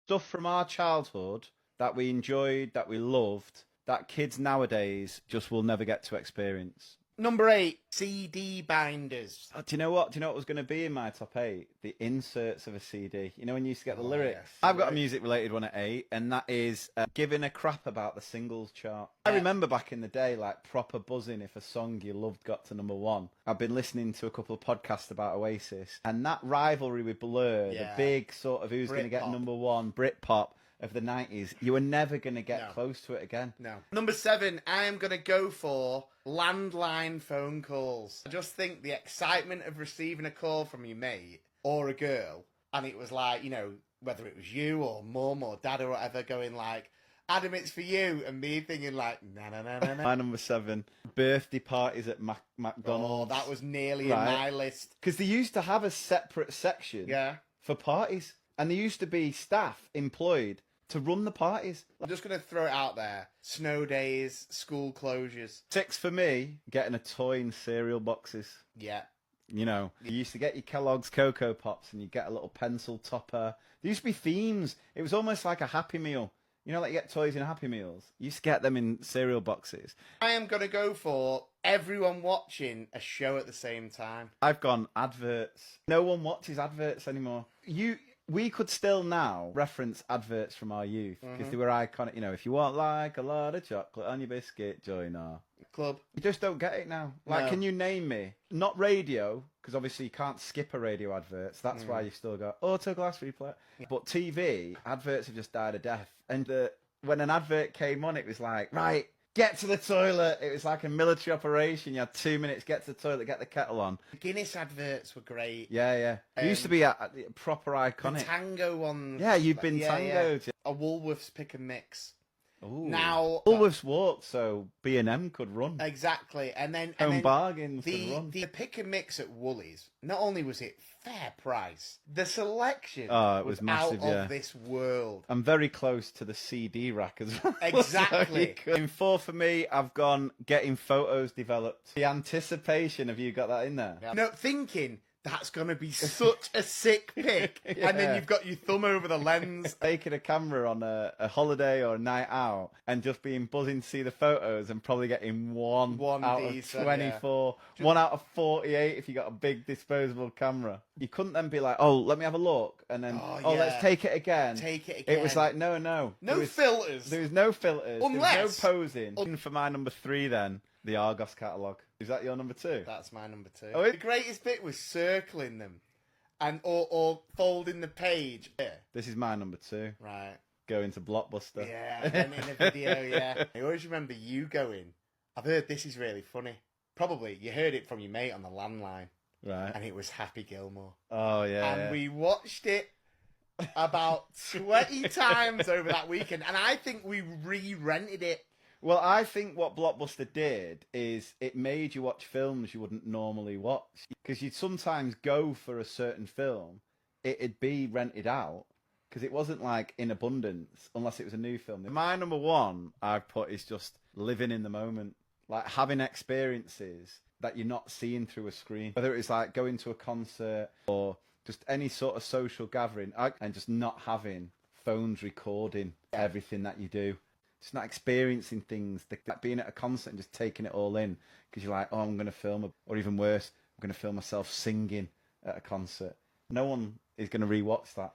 Stuff from our childhood that we enjoyed, that we loved, that kids nowadays just will never get to experience. Number 8, CD binders. Do you know what? Do you know what was going to be in my top 8? The inserts of a CD. You know when you used to get the lyrics? yes. I've got a music-related one at 8, and that is giving a crap about the singles chart. I remember back in the day, like, proper buzzing if a song you loved got to number 1. I've been listening to a couple of podcasts about Oasis, and that rivalry with Blur, the big sort of who's going to get number 1, Britpop, of the 90s, you were never going to get close to it again. No. Number 7, I am going to go for landline phone calls. I just think the excitement of receiving a call from your mate or a girl, and it was like, you know, whether it was you or mum or dad or whatever, going like, Adam, it's for you, and me thinking like, na. My number 7, birthday parties at McDonald's. Oh, that was nearly in my list. Because they used to have a separate section for parties, and there used to be staff employed to run the parties. I'm just going to throw it out there. Snow days, school closures. 6 for me, getting a toy in cereal boxes. Yeah. You know, you used to get your Kellogg's Cocoa Pops and you get a little pencil topper. There used to be themes. It was almost like a Happy Meal. You know, like you get toys in Happy Meals. You used to get them in cereal boxes. I am going to go for everyone watching a show at the same time. I've gone adverts. No one watches adverts anymore. We could still now reference adverts from our youth because they were iconic. You know, if you want like a lot of chocolate on your biscuit, join our club. You just don't get it now. Like, can you name me? Not radio, because obviously you can't skip a radio advert. So that's why you still got auto glass replay. Yeah. But TV adverts have just died a death. And when an advert came on, it was like, right, get to the toilet. It was like a military operation. You had 2 minutes, get to the toilet, get the kettle on. Guinness adverts were great. Yeah. It used to be a proper iconic. The Tango ones. Yeah, you've been tangoed. Yeah. A Woolworths pick and mix. Ooh. Now Woolworths walked, so B&M could run. Exactly, and then Home Bargains could run. The pick and mix at Woolies. Not only was it fair price, the selection it was massive, out of this world. I'm very close to the CD rack as well. Exactly. So in 4 for me, I've gone getting photos developed. The anticipation, have you got that in there? Yeah. No, thinking that's going to be such a sick pic. And then you've got your thumb over the lens. Taking a camera on a holiday or a night out and just being buzzing to see the photos and probably getting one out of 24, 1 out of 48 if you got a big disposable camera. You couldn't then be like, oh, let me have a look. And then, let's take it again. It was like, no. No filters. There was no filters. Unless. There was no posing. For my number 3 then, the Argos catalogue. Is that your number 2? That's my number 2. Oh, the greatest bit was circling them, and or folding the page. Yeah. This is my number 2. Right. Going to Blockbuster. Yeah, and then in a video, yeah. I always remember you going, I've heard this is really funny. Probably you heard it from your mate on the landline. Right. And it was Happy Gilmore. Oh, yeah. And we watched it about 20 times over that weekend, and I think we re-rented it. Well, I think what Blockbuster did is it made you watch films you wouldn't normally watch. Because you'd sometimes go for a certain film, it'd be rented out, because it wasn't like in abundance, unless it was a new film. My number 1 I've put is just living in the moment. Like having experiences that you're not seeing through a screen. Whether it's like going to a concert or just any sort of social gathering, and just not having phones recording everything that you do. Just not experiencing things, like being at a concert and just taking it all in because you're like, oh, I'm going to film, or even worse, I'm going to film myself singing at a concert. No one is going to rewatch that.